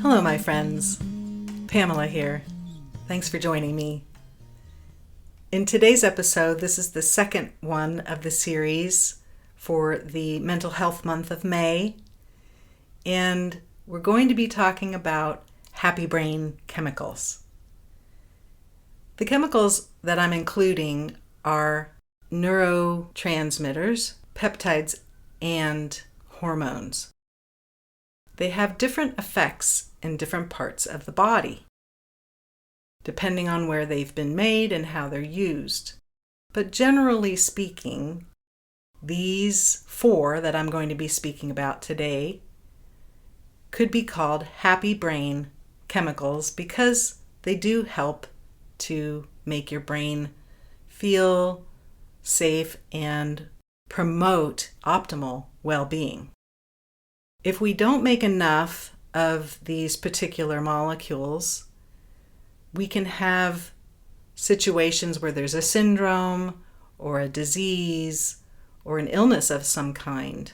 Hello, my friends. Pamela here. Thanks for joining me. In today's episode, this is the second one of the series for the Mental Health Month of May, and we're going to be talking about happy brain chemicals. The chemicals that I'm including are neurotransmitters, peptides, and hormones. They have different effects in different parts of the body, depending on where they've been made and how they're used. But generally speaking, these four that I'm going to be speaking about today could be called happy brain chemicals because they do help to make your brain feel safe and promote optimal well-being. If we don't make enough of these particular molecules, we can have situations where there's a syndrome or a disease or an illness of some kind,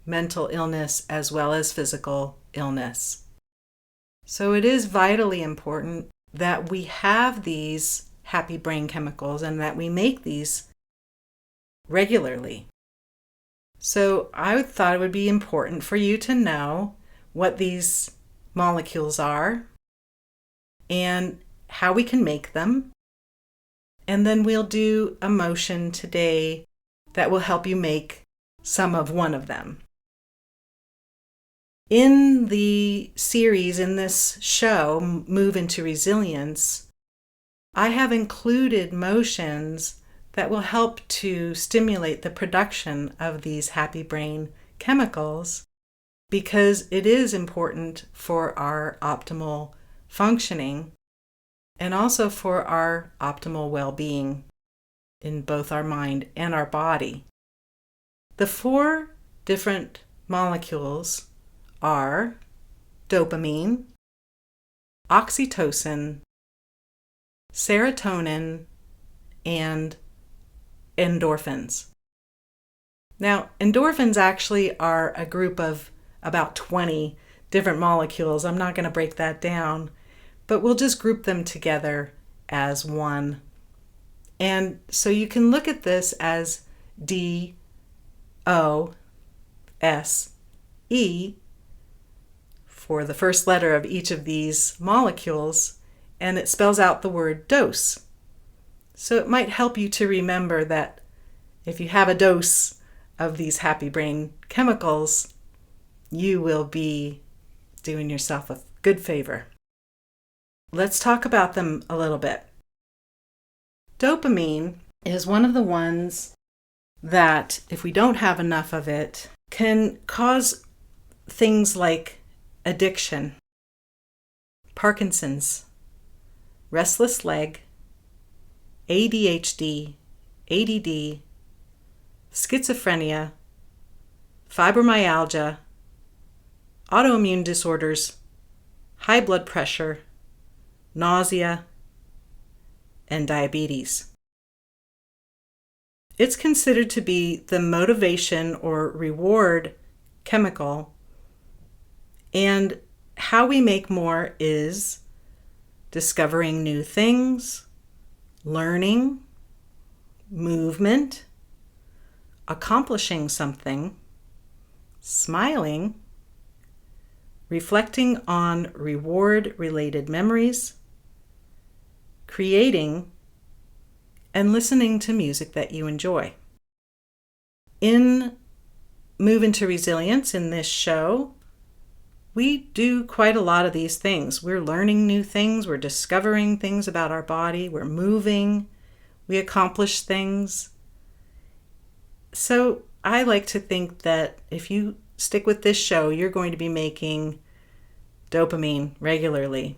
mental illness as well as physical illness. So it is vitally important that we have these happy brain chemicals and that we make these regularly. So I thought it would be important for you to know what these molecules are and how we can make them. And then we'll do a motion today that will help you make some of one of them. In the series, in this show, Move into Resilience, I have included motions that will help to stimulate the production of these happy brain chemicals because it is important for our optimal functioning and also for our optimal well-being in both our mind and our body. The four different molecules are dopamine, oxytocin, serotonin, and endorphins. Now, endorphins actually are a group of about 20 different molecules. I'm not going to break that down, but we'll just group them together as one. And so you can look at this as D-O-S-E for the first letter of each of these molecules, and it spells out the word dose. So it might help you to remember that if you have a dose of these happy brain chemicals, you will be doing yourself a good favor. Let's talk about them a little bit. Dopamine is one of the ones that, if we don't have enough of it, can cause things like addiction, Parkinson's, restless leg, ADHD, ADD, schizophrenia, fibromyalgia, autoimmune disorders, high blood pressure, nausea, and diabetes. It's considered to be the motivation or reward chemical, and how we make more is discovering new things, learning, movement, accomplishing something, smiling, reflecting on reward-related memories, creating, and listening to music that you enjoy. In Move into Resilience, in this show, we do quite a lot of these things. We're learning new things, we're discovering things about our body, we're moving, we accomplish things. So I like to think that if you stick with this show, you're going to be making dopamine regularly.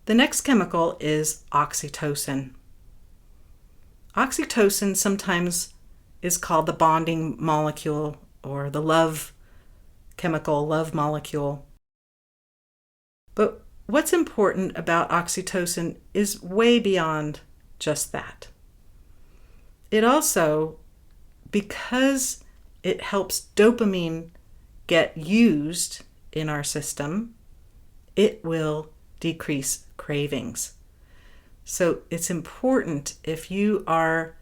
The next chemical is oxytocin. Oxytocin sometimes is called the bonding molecule or the love chemical, love molecule. But what's important about oxytocin is way beyond just that. It also, because it helps dopamine get used in our system, it will decrease cravings. So it's important, if you are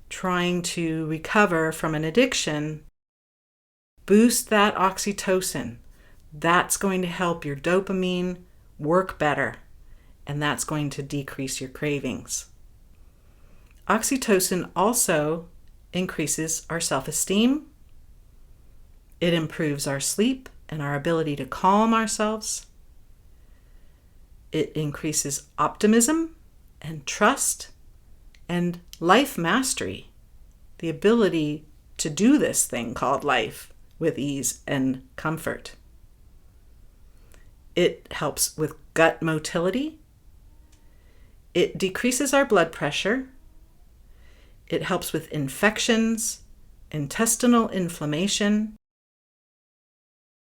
trying to recover from an addiction, boost that oxytocin. That's going to help your dopamine work better, and that's going to decrease your cravings. Oxytocin also increases our self-esteem. It improves our sleep and our ability to calm ourselves. It increases optimism and trust and life mastery, the ability to do this thing called life with ease and comfort. It helps with gut motility. It decreases our blood pressure. It helps with infections, intestinal inflammation,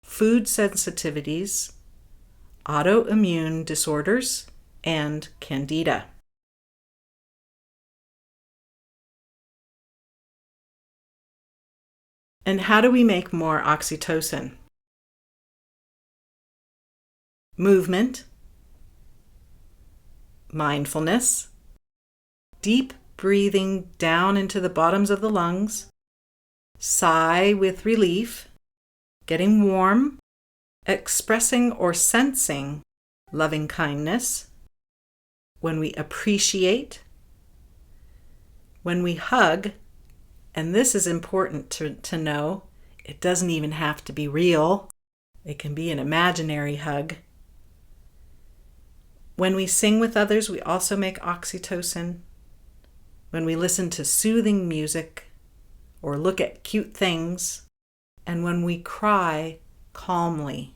food sensitivities, autoimmune disorders, and candida. And how do we make more oxytocin? Movement, mindfulness, deep breathing down into the bottoms of the lungs, sigh with relief, getting warm, expressing or sensing loving kindness, when we appreciate, when we hug. And this is important to know. It doesn't even have to be real. It can be an imaginary hug. When we sing with others, we also make oxytocin. When we listen to soothing music or look at cute things. And when we cry calmly.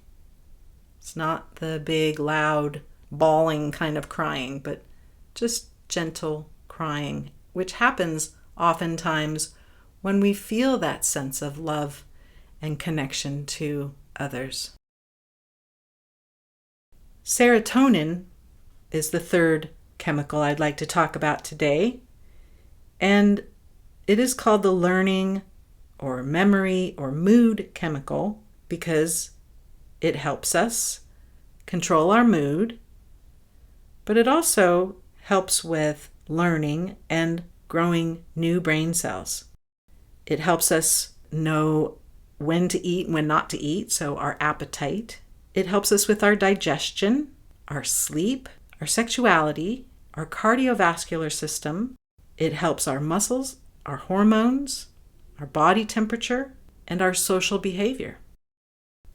It's not the big, loud, bawling kind of crying, but just gentle crying, which happens oftentimes when we feel that sense of love and connection to others. Serotonin is the third chemical I'd like to talk about today, and it is called the learning or memory or mood chemical because it helps us control our mood, but it also helps with learning and growing new brain cells. It helps us know when to eat and when not to eat, so our appetite. It helps us with our digestion, our sleep, our sexuality, our cardiovascular system. It helps our muscles, our hormones, our body temperature, and our social behavior.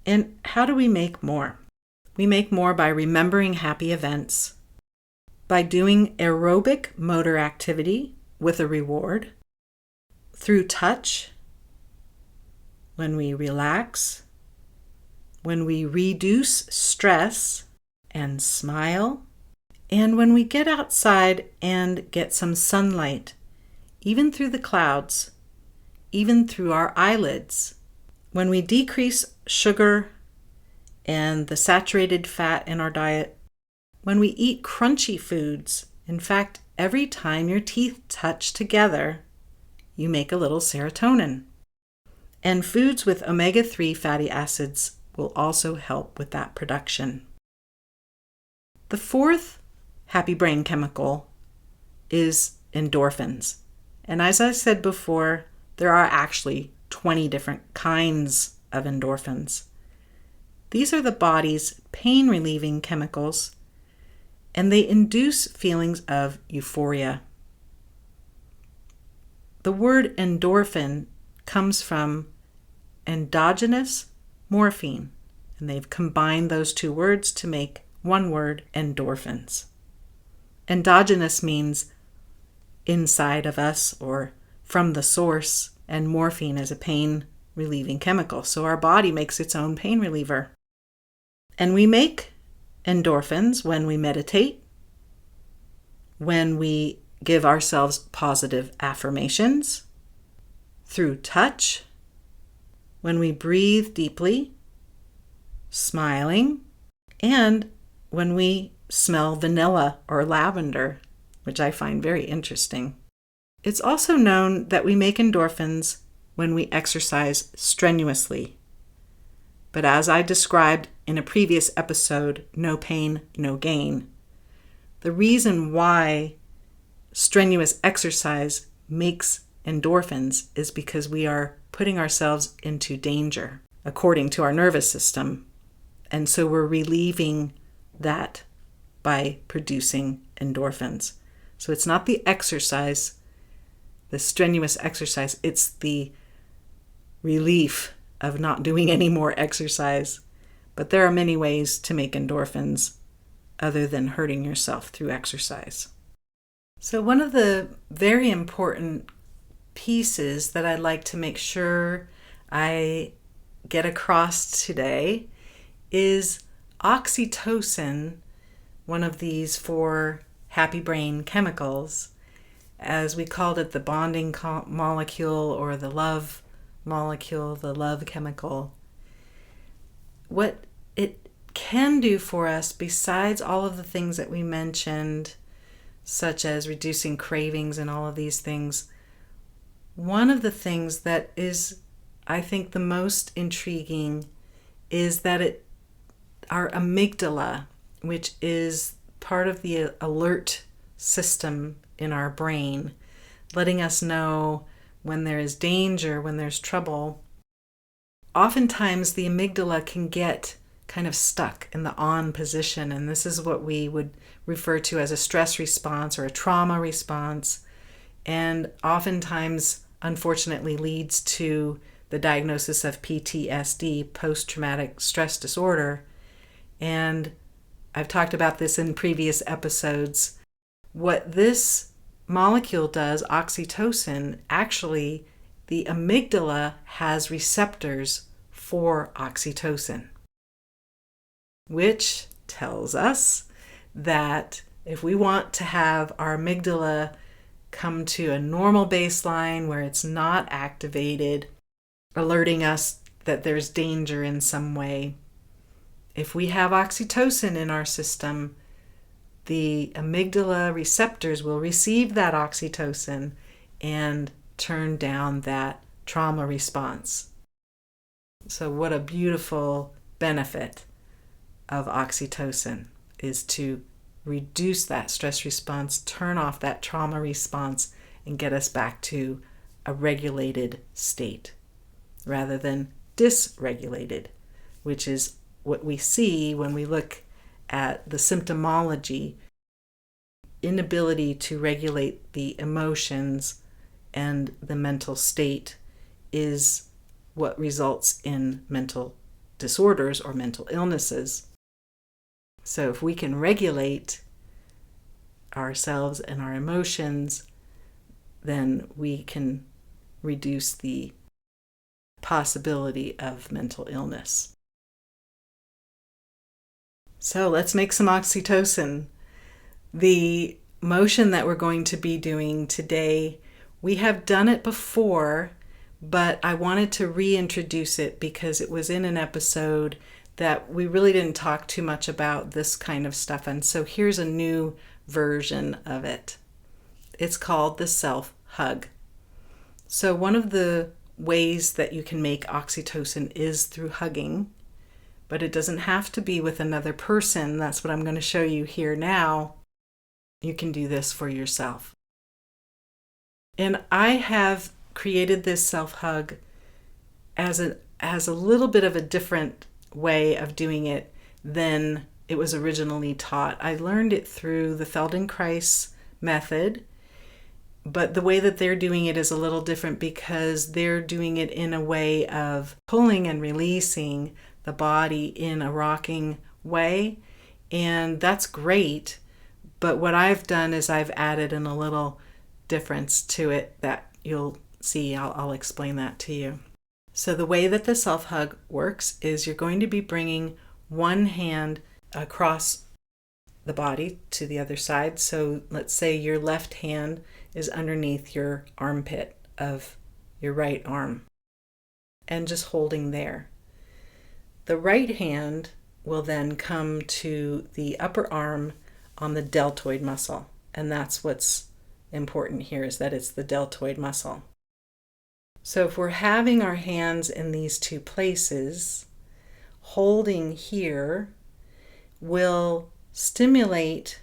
And how do we make more? We make more by remembering happy events, by doing aerobic motor activity with a reward, through touch, when we relax, when we reduce stress and smile, and when we get outside and get some sunlight, even through the clouds, even through our eyelids, when we decrease sugar and the saturated fat in our diet, when we eat crunchy foods. In fact, every time your teeth touch together, you make a little serotonin. And foods with omega-3 fatty acids will also help with that production. The fourth happy brain chemical is endorphins. And as I said before, there are actually 20 different kinds of endorphins. These are the body's pain-relieving chemicals, and they induce feelings of euphoria. The word endorphin comes from endogenous morphine, and they've combined those two words to make one word, endorphins. Endogenous means inside of us or from the source, and morphine is a pain-relieving chemical. So our body makes its own pain reliever. And we make endorphins when we meditate, when we give ourselves positive affirmations, through touch, when we breathe deeply, smiling, and when we smell vanilla or lavender, which I find very interesting. It's also known that we make endorphins when we exercise strenuously. But as I described in a previous episode, no pain, no gain. The reason why strenuous exercise makes endorphins is because we are putting ourselves into danger, according to our nervous system. And so we're relieving that by producing endorphins. So it's not the exercise, the strenuous exercise, it's the relief of not doing any more exercise. But there are many ways to make endorphins other than hurting yourself through exercise. So one of the very important pieces that I'd like to make sure I get across today is oxytocin, one of these 4 happy brain chemicals, as we called it, the bonding molecule or the love molecule, the love chemical. What it can do for us, besides all of the things that we mentioned, such as reducing cravings and all of these things, one of the things that is, I think, the most intriguing is that our amygdala, which is part of the alert system in our brain, letting us know when there is danger, when there's trouble. Oftentimes the amygdala can get kind of stuck in the on position, and this is what we would refer to as a stress response or a trauma response, and oftentimes, unfortunately, leads to the diagnosis of PTSD, post-traumatic stress disorder. And I've talked about this in previous episodes. What this molecule does, oxytocin, actually, the amygdala has receptors for oxytocin, which tells us that if we want to have our amygdala come to a normal baseline where it's not activated, alerting us that there's danger in some way, if we have oxytocin in our system, the amygdala receptors will receive that oxytocin and turn down that trauma response. So what a beautiful benefit of oxytocin is to reduce that stress response, turn off that trauma response, and get us back to a regulated state rather than dysregulated, which is what we see when we look at the symptomology. Inability to regulate the emotions and the mental state is what results in mental disorders or mental illnesses. So if we can regulate ourselves and our emotions, then we can reduce the possibility of mental illness. So let's make some oxytocin. The motion that we're going to be doing today, we have done it before, but I wanted to reintroduce it because it was in an episode that we really didn't talk too much about this kind of stuff. And so here's a new version of it. It's called the self-hug. So one of the ways that you can make oxytocin is through hugging, but it doesn't have to be with another person. That's what I'm going to show you here now. You can do this for yourself. And I have created this self-hug as a little bit of a different way of doing it than it was originally taught. I learned it through the Feldenkrais method, but the way that they're doing it is a little different because they're doing it in a way of pulling and releasing the body in a rocking way, and that's great. But what I've done is I've added in a little difference to it that you'll see. I'll explain that to you. So the way that the self-hug works is you're going to be bringing one hand across the body to the other side. So let's say your left hand is underneath your armpit of your right arm and just holding there. The right hand will then come to the upper arm on the deltoid muscle. And that's what's important here, is that it's the deltoid muscle. So if we're having our hands in these two places, holding here will stimulate,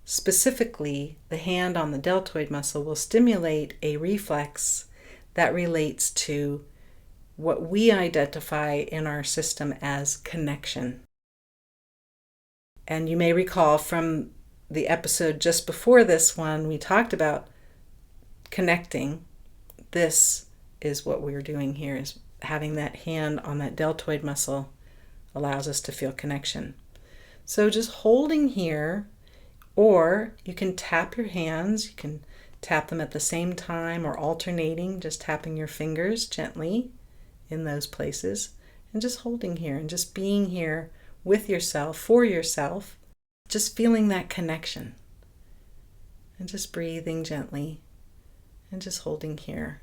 specifically the hand on the deltoid muscle will stimulate a reflex that relates to what we identify in our system as connection. And you may recall from the episode just before this one, we talked about connecting. This is what we're doing here, is having that hand on that deltoid muscle allows us to feel connection. So just holding here, or you can tap your hands. You can tap them at the same time or alternating, just tapping your fingers gently in those places and just holding here and just being here with yourself, for yourself, just feeling that connection and just breathing gently and just holding here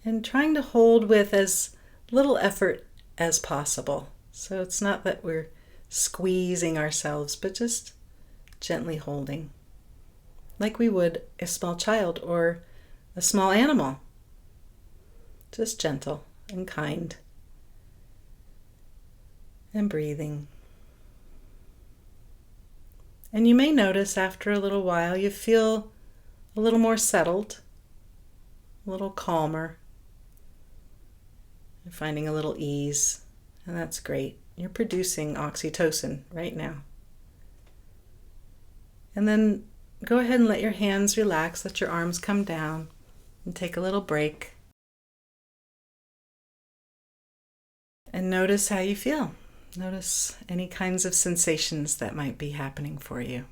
and trying to hold with as little effort as possible. So it's not that we're squeezing ourselves, but just gently holding like we would a small child or a small animal. Just gentle and kind and breathing. And you may notice after a little while you feel a little more settled, a little calmer. You're finding a little ease, and that's great. You're producing oxytocin right now. And then go ahead and let your hands relax, let your arms come down, and take a little break. And notice how you feel. Notice any kinds of sensations that might be happening for you.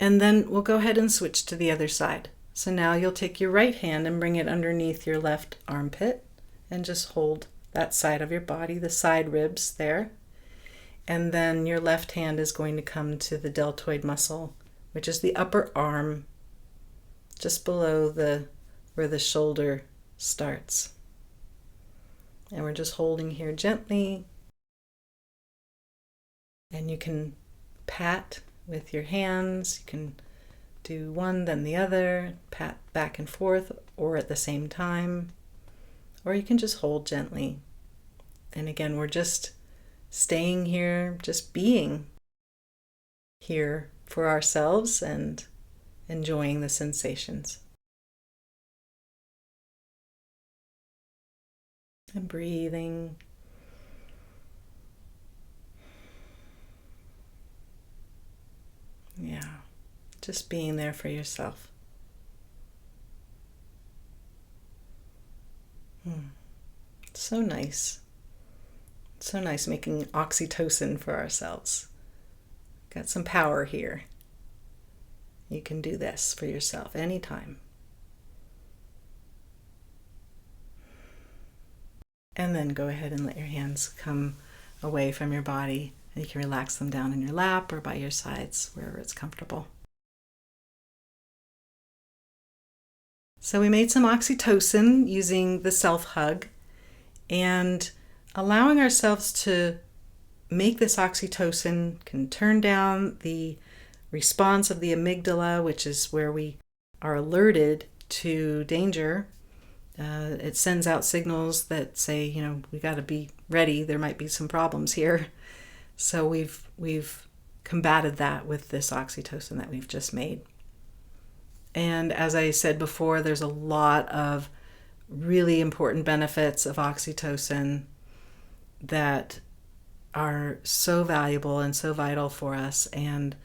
And then we'll go ahead and switch to the other side. So now you'll take your right hand and bring it underneath your left armpit and just hold that side of your body, the side ribs there. And then your left hand is going to come to the deltoid muscle, which is the upper arm, just below where the shoulder starts. And we're just holding here gently. And you can pat with your hands. You can do one, then the other, pat back and forth, or at the same time. Or you can just hold gently. And again, we're just staying here, just being here for ourselves and enjoying the sensations. And breathing. Yeah, just being there for yourself. So nice. So nice making oxytocin for ourselves. Got some power here. You can do this for yourself anytime. And then go ahead and let your hands come away from your body. And you can relax them down in your lap or by your sides, wherever it's comfortable. So we made some oxytocin using the self-hug and allowing ourselves to make this oxytocin can turn down the response of the amygdala, which is where we are alerted to danger. It sends out signals that say, we got to be ready. There might be some problems here. So we've combated that with this oxytocin that we've just made. And as I said before, there's a lot of really important benefits of oxytocin that are so valuable and so vital for us. And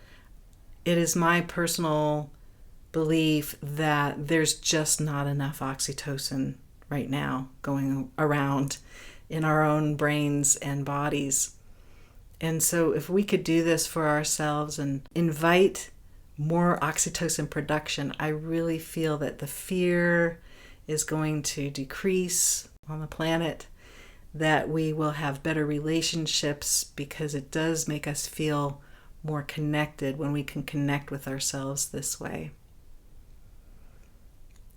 it is my personal belief that there's just not enough oxytocin right now going around in our own brains and bodies. And so if we could do this for ourselves and invite more oxytocin production, I really feel that the fear is going to decrease on the planet, that we will have better relationships because it does make us feel more connected when we can connect with ourselves this way.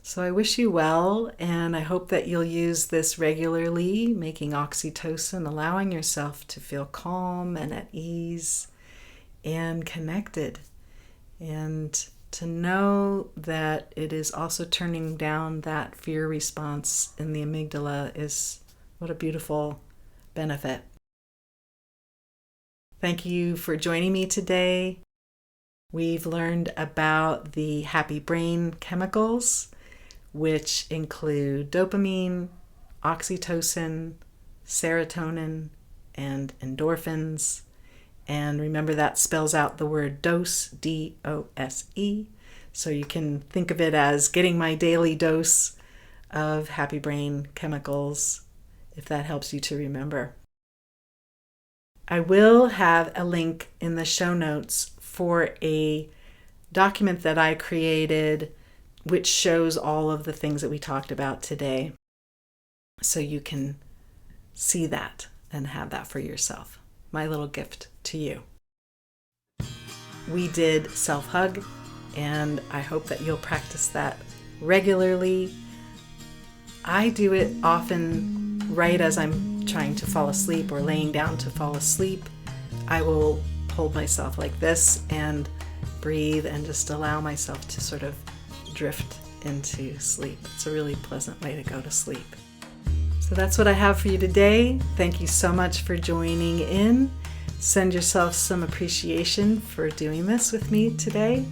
So I wish you well, and I hope that you'll use this regularly, making oxytocin, allowing yourself to feel calm and at ease and connected, and to know that it is also turning down that fear response in the amygdala is What a beautiful benefit. Thank you for joining me today. We've learned about the happy brain chemicals, which include dopamine, oxytocin, serotonin, and endorphins. And remember that spells out the word dose, D-O-S-E. So you can think of it as getting my daily dose of happy brain chemicals, if that helps you to remember. I will have a link in the show notes for a document that I created which shows all of the things that we talked about today. So you can see that and have that for yourself. My little gift to you. We did self-hug, and I hope that you'll practice that regularly. I do it often right as I'm trying to fall asleep or laying down to fall asleep. I will hold myself like this and breathe and just allow myself to sort of drift into sleep. It's a really pleasant way to go to sleep. So that's what I have for you today. Thank you so much for joining in. Send yourself some appreciation for doing this with me today.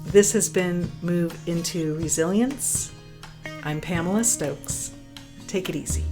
This has been Move into Resilience. I'm Pamela Stokes. Take it easy.